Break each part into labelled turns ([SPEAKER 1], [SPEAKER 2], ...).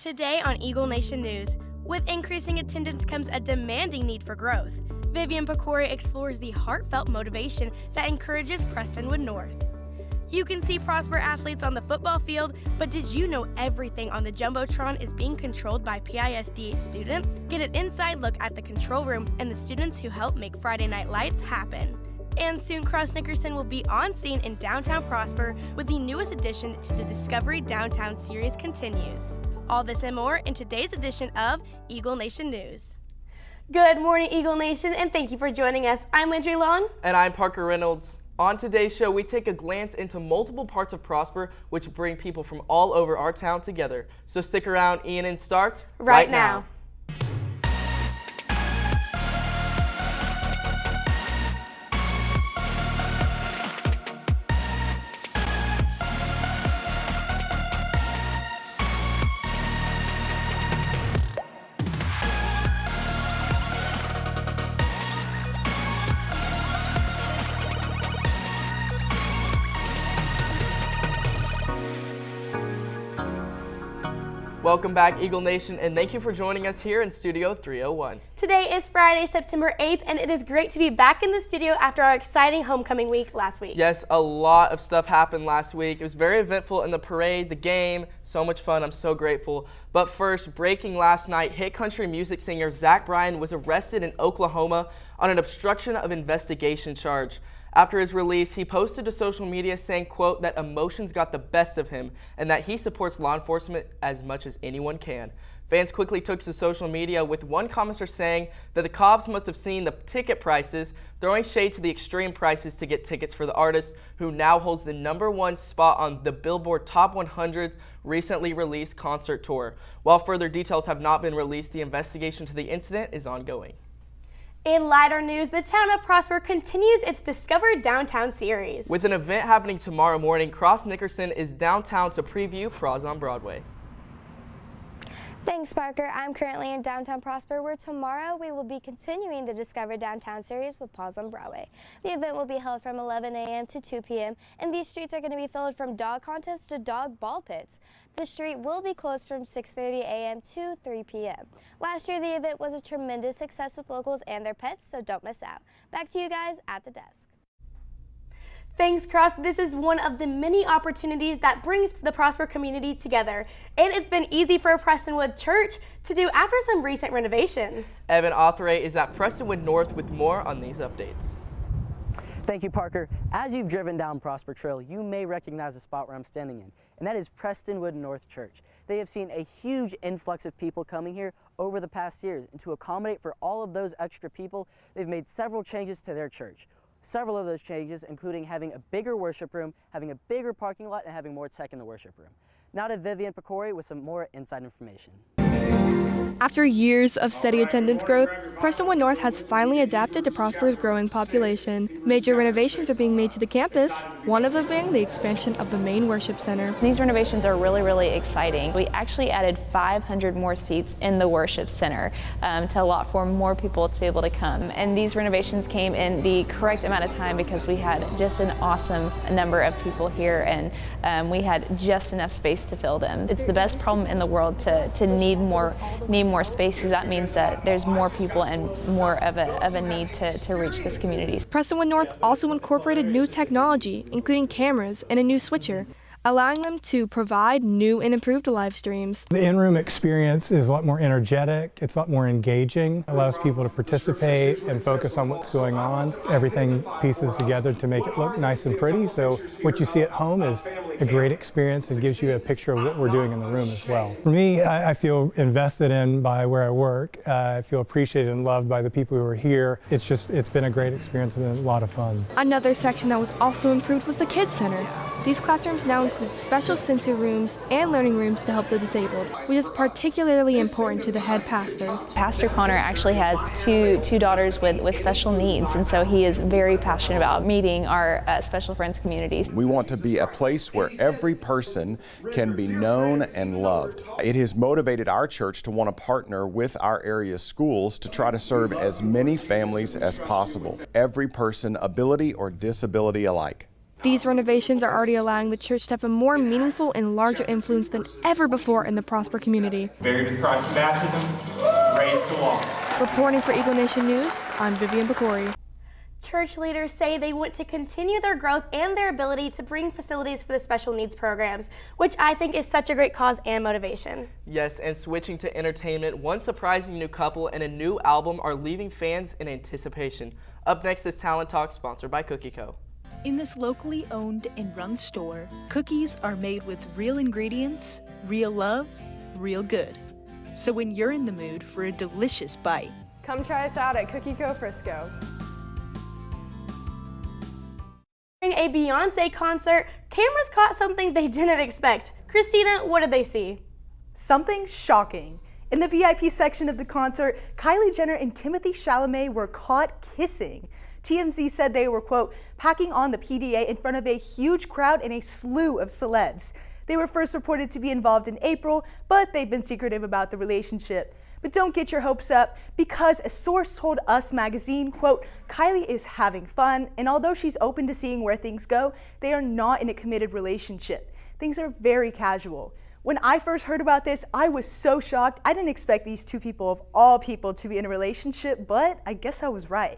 [SPEAKER 1] Today on Eagle Nation News, with increasing attendance comes a demanding need for growth. Vivian Pecori explores the heartfelt motivation that encourages Prestonwood North. You can see Prosper athletes on the football field, but did you know everything on the Jumbotron is being controlled by PISD students? Get an inside look at the control room and the students who help make Friday Night Lights happen. And soon Cross Nickerson will be on scene in downtown Prosper with the newest addition to the Discovery Downtown series continues. All this and more in today's edition of Eagle Nation News. Good morning, Eagle Nation, and thank you for joining us. I'm Landry Long.
[SPEAKER 2] And I'm Parker Reynolds. On today's show, we take a glance into multiple parts of Prosper, which bring people from all over our town together. So stick around, ENN starts right now. Welcome back, Eagle Nation, and thank you for joining us here in Studio 301.
[SPEAKER 1] Today is Friday, September 8th, and it is great to be back in the studio after our exciting homecoming week last week.
[SPEAKER 2] Yes, a lot of stuff happened last week. It was very eventful in the parade, the game, so much fun. I'm so grateful. But first, breaking last night, hit country music singer Zach Bryan was arrested in Oklahoma on an obstruction of investigation charge. After his release, he posted to social media saying, quote, that emotions got the best of him and that he supports law enforcement as much as anyone can. Fans quickly took to social media, with one commenter saying that the cops must have seen the ticket prices, throwing shade to the extreme prices to get tickets for the artist, who now holds the #1 spot on the Billboard Top 100 recently released concert tour. While further details have not been released, the investigation to the incident is ongoing.
[SPEAKER 1] In lighter news, the town of Prosper continues its Discover Downtown series.
[SPEAKER 2] With an event happening tomorrow morning, Cross Nickerson is downtown to preview Pros on Broadway.
[SPEAKER 3] Thanks, Parker. I'm currently in downtown Prosper, where tomorrow we will be continuing the Discover Downtown series with Paws on Broadway. The event will be held from 11 a.m. to 2 p.m., and these streets are going to be filled from dog contests to dog ball pits. The street will be closed from 6:30 a.m. to 3 p.m. Last year, the event was a tremendous success with locals and their pets, so don't miss out. Back to you guys at the desk.
[SPEAKER 1] Thanks, Cross. This is one of the many opportunities that brings the Prosper community together, and it's been easy for Prestonwood Church to do after some recent renovations.
[SPEAKER 2] Evan Authray is at Prestonwood North with more on these updates.
[SPEAKER 4] Thank you, Parker. As you've driven down Prosper Trail, you may recognize the spot where I'm standing in, and that is Prestonwood North Church. They have seen a huge influx of people coming here over the past years, and to accommodate for all of those extra people, they've made several changes to their church. Several of those changes, including having a bigger worship room, having a bigger parking lot, and having more tech in the worship room. Now to Vivian Pecori with some more inside information.
[SPEAKER 5] After years of steady attendance growth, Prestonwood North has finally adapted to Prosper's growing population. Major renovations are being made to the campus, one of them being the expansion of the main worship center.
[SPEAKER 6] These renovations are really exciting. We actually added 500 more seats in the worship center to allow for more people to be able to come. And these renovations came in the correct amount of time because we had just an awesome number of people here, and we had just enough space to fill them. It's the best problem in the world to need more space, because that means that there's more people and more of a need to reach this community.
[SPEAKER 5] Prestonwood North also incorporated new technology, including cameras and a new switcher, allowing them to provide new and improved live streams.
[SPEAKER 7] The in-room experience is a lot more energetic, it's a lot more engaging, it allows people to participate and focus on what's going on. Everything pieces together to make it look nice and pretty, so what you see at home is a great experience and gives you a picture of what we're doing in the room as well. For me, I feel invested in by where I work. I feel appreciated and loved by the people who are here. It's been a great experience and a lot of fun.
[SPEAKER 5] Another section that was also improved was the Kids Center. These classrooms now include special sensory rooms and learning rooms to help the disabled, which is particularly important to the head pastor.
[SPEAKER 6] Pastor Connor actually has two daughters with special needs, and so he is very passionate about meeting our Special Friends communities.
[SPEAKER 8] We want to be a place where every person can be known and loved. It has motivated our church to want to partner with our area schools to try to serve as many families as possible, every person, ability or disability alike.
[SPEAKER 5] These renovations are already allowing the church to have a more meaningful and larger influence than ever before in the Prosper community.
[SPEAKER 9] Buried with Christ in baptism, raised to walk.
[SPEAKER 5] Reporting for Eagle Nation News, I'm Vivian Pecori.
[SPEAKER 1] Church leaders say they want to continue their growth and their ability to bring facilities for the special needs programs, which I think is such a great cause and motivation.
[SPEAKER 2] Yes, and switching to entertainment, one surprising new couple and a new album are leaving fans in anticipation. Up next is Talent Talk, sponsored by Cookie Co.
[SPEAKER 10] In this locally owned and run store, cookies are made with real ingredients, real love, real good. So when you're in the mood for a delicious bite,
[SPEAKER 11] come try us out at Cookie Co. Frisco.
[SPEAKER 1] During a Beyonce concert, cameras caught something they didn't expect. Christina, what did they see?
[SPEAKER 11] Something shocking. In the VIP section of the concert, Kylie Jenner and Timothée Chalamet were caught kissing. TMZ said they were, quote, packing on the PDA in front of a huge crowd and a slew of celebs. They were first reported to be involved in April, but they've been secretive about the relationship. But don't get your hopes up, because a source told Us magazine, quote, Kylie is having fun, and although she's open to seeing where things go, they are not in a committed relationship. Things are very casual. When I first heard about this, I was so shocked. I didn't expect these two people of all people to be in a relationship, but I guess I was right.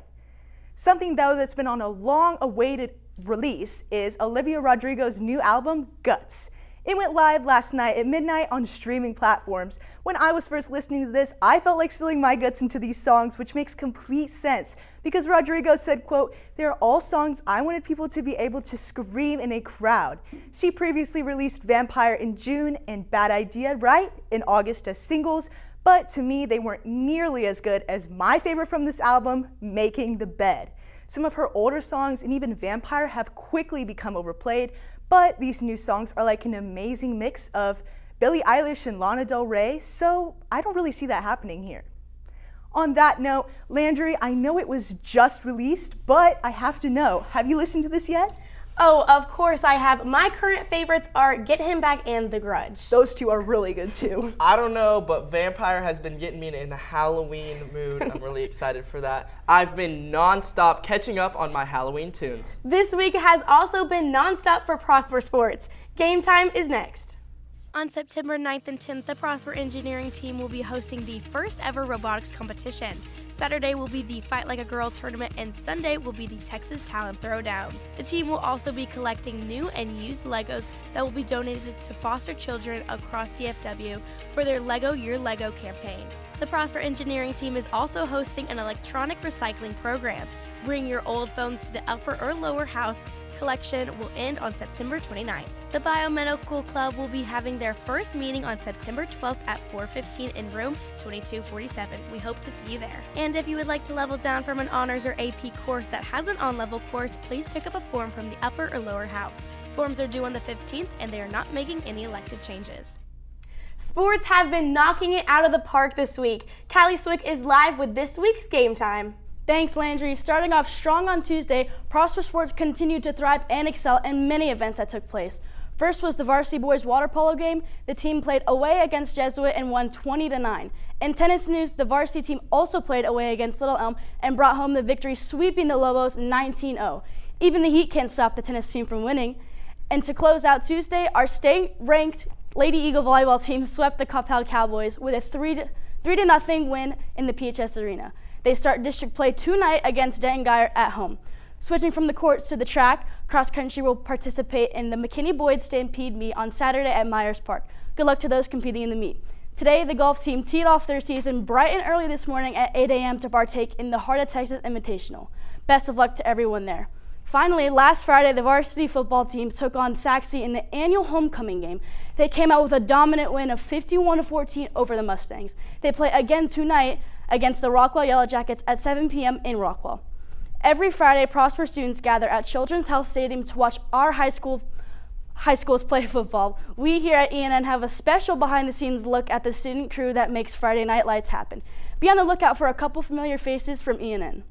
[SPEAKER 11] Something, though, that's been on a long-awaited release is Olivia Rodrigo's new album, Guts. It went live last night at midnight on streaming platforms. When I was first listening to this, I felt like spilling my guts into these songs, which makes complete sense because Rodrigo said, quote, "They're all songs I wanted people to be able to scream in a crowd." She previously released Vampire in June and Bad Idea, Right, in August as singles, but to me, they weren't nearly as good as my favorite from this album, Making the Bed. Some of her older songs and even Vampire have quickly become overplayed, but these new songs are like an amazing mix of Billie Eilish and Lana Del Rey, so I don't really see that happening here. On that note, Landry, I know it was just released, but I have to know, have you listened to this yet?
[SPEAKER 1] Oh, of course I have. My current favorites are Get Him Back and The Grudge.
[SPEAKER 11] Those two are really good too.
[SPEAKER 2] I don't know, but Vampire has been getting me in the Halloween mood. I'm really excited for that. I've been non-stop catching up on my Halloween tunes.
[SPEAKER 1] This week has also been non-stop for Prosper Sports. Game time is next. On September 9th and 10th, the Prosper Engineering team will be hosting the first ever robotics competition. Saturday will be the Fight Like a Girl tournament, and Sunday will be the Texas Talent Throwdown. The team will also be collecting new and used Legos that will be donated to foster children across DFW for their Lego Your Lego campaign. The Prosper Engineering team is also hosting an electronic recycling program. Bring your old phones to the upper or lower house. Collection will end on September 29th. The Biomedical Club will be having their first meeting on September 12th at 4:15 in room 2247. We hope to see you there. And if you would like to level down from an honors or AP course that has an on-level course, please pick up a form from the upper or lower house. Forms are due on the 15th, and they are not making any elective changes. Sports have been knocking it out of the park this week. Callie Swick is live with this week's Game Time.
[SPEAKER 12] Thanks, Landry. Starting off strong on Tuesday, Prosper Sports continued to thrive and excel in many events that took place. First was the varsity boys water polo game. The team played away against Jesuit and won 20-9. In tennis news, the varsity team also played away against Little Elm and brought home the victory, sweeping the Lobos 19-0. Even the Heat can't stop the tennis team from winning. And to close out Tuesday, our state-ranked Lady Eagle volleyball team swept the Coppell Cowboys with a 3-0 win in the PHS Arena. They start district play tonight against Denton Guyer at home. Switching from the courts to the track, cross country will participate in the McKinney Boyd Stampede meet on Saturday at Myers Park. Good luck to those competing in the meet. Today, the golf team teed off their season bright and early this morning at 8 a.m. to partake in the Heart of Texas Invitational. Best of luck to everyone there. Finally, last Friday, the varsity football team took on Saxe in the annual homecoming game. They came out with a dominant win of 51-14 over the Mustangs. They play again tonight against the Rockwell Yellow Jackets at 7 p.m. in Rockwell. Every Friday, Prosper students gather at Children's Health Stadium to watch our high schools play football. We here at ENN have a special behind-the-scenes look at the student crew that makes Friday Night Lights happen. Be on the lookout for a couple familiar faces from ENN.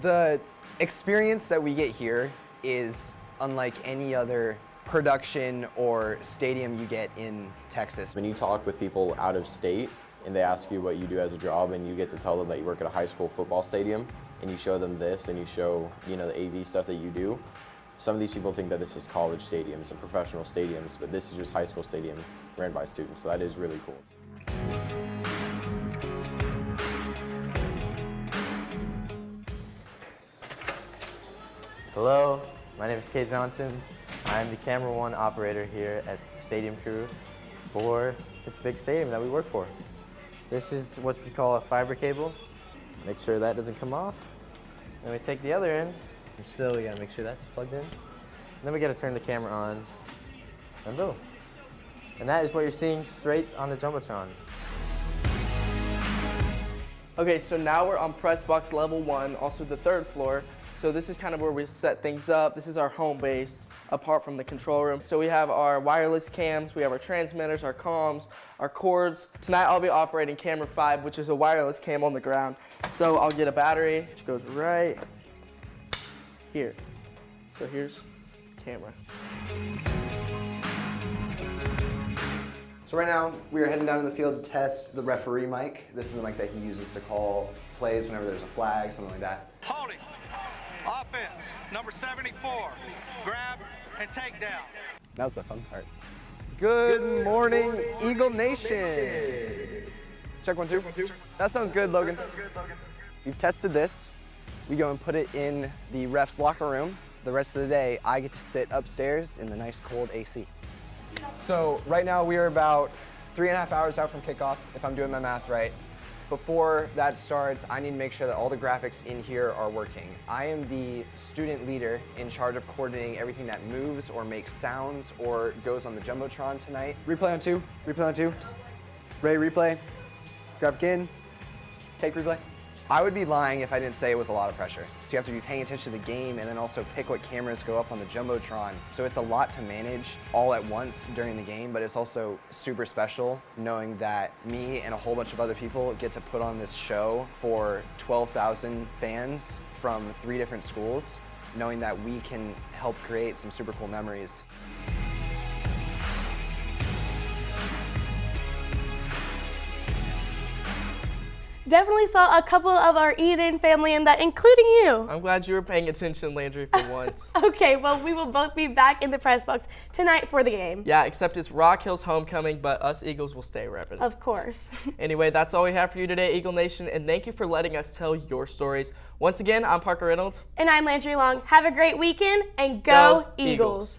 [SPEAKER 13] The experience that we get here is unlike any other production or stadium you get in Texas.
[SPEAKER 14] When you talk with people out of state and they ask you what you do as a job and you get to tell them that you work at a high school football stadium and you show them this and you show, the AV stuff that you do, Some of these people think that this is college stadiums and professional stadiums, but this is just high school stadium ran by students, so that is really cool.
[SPEAKER 15] Hello, my name is Kate Johnson. I'm the camera one operator here at the stadium crew for this big stadium that we work for. This is what we call a fiber cable. Make sure that doesn't come off. Then we take the other end, and still we gotta make sure that's plugged in. And then we gotta turn the camera on, and boom. And that is what you're seeing straight on the Jumbotron.
[SPEAKER 2] Okay, so now we're on press box level 1, also the 3rd floor. So this is kind of where we set things up. This is our home base, apart from the control room. So we have our wireless cams, we have our transmitters, our comms, our cords. Tonight I'll be operating camera 5, which is a wireless cam on the ground. So I'll get a battery, which goes right here. So here's camera.
[SPEAKER 13] So right now, we are heading down to the field to test the referee mic. This is the mic that he uses to call plays whenever there's a flag, something like that.
[SPEAKER 16] Holding. Offense, number 74. Grab and take down.
[SPEAKER 13] That was the fun part. Good morning, Eagle Nation. Check 1, 2. That sounds good, Logan. We've tested this. We go and put it in the ref's locker room. The rest of the day, I get to sit upstairs in the nice cold AC. So right now we are about 3.5 hours out from kickoff, if I'm doing my math right. Before that starts, I need to make sure that all the graphics in here are working. I am the student leader in charge of coordinating everything that moves or makes sounds or goes on the Jumbotron tonight. Replay on 2, replay on 2. Ready, replay. Graphic in, take replay. I would be lying if I didn't say it was a lot of pressure. So you have to be paying attention to the game and then also pick what cameras go up on the Jumbotron. So it's a lot to manage all at once during the game, but it's also super special knowing that me and a whole bunch of other people get to put on this show for 12,000 fans from 3 different schools, knowing that we can help create some super cool memories.
[SPEAKER 1] Definitely saw a couple of our Eden family in that, including you.
[SPEAKER 2] I'm glad you were paying attention, Landry, for once.
[SPEAKER 1] Okay, well, we will both be back in the press box tonight for the game.
[SPEAKER 2] Yeah, except it's Rock Hill's homecoming, but us Eagles will stay repping.
[SPEAKER 1] Of course.
[SPEAKER 2] Anyway, that's all we have for you today, Eagle Nation, and thank you for letting us tell your stories. Once again, I'm Parker Reynolds.
[SPEAKER 1] And I'm Landry Long. Have a great weekend, and go Eagles.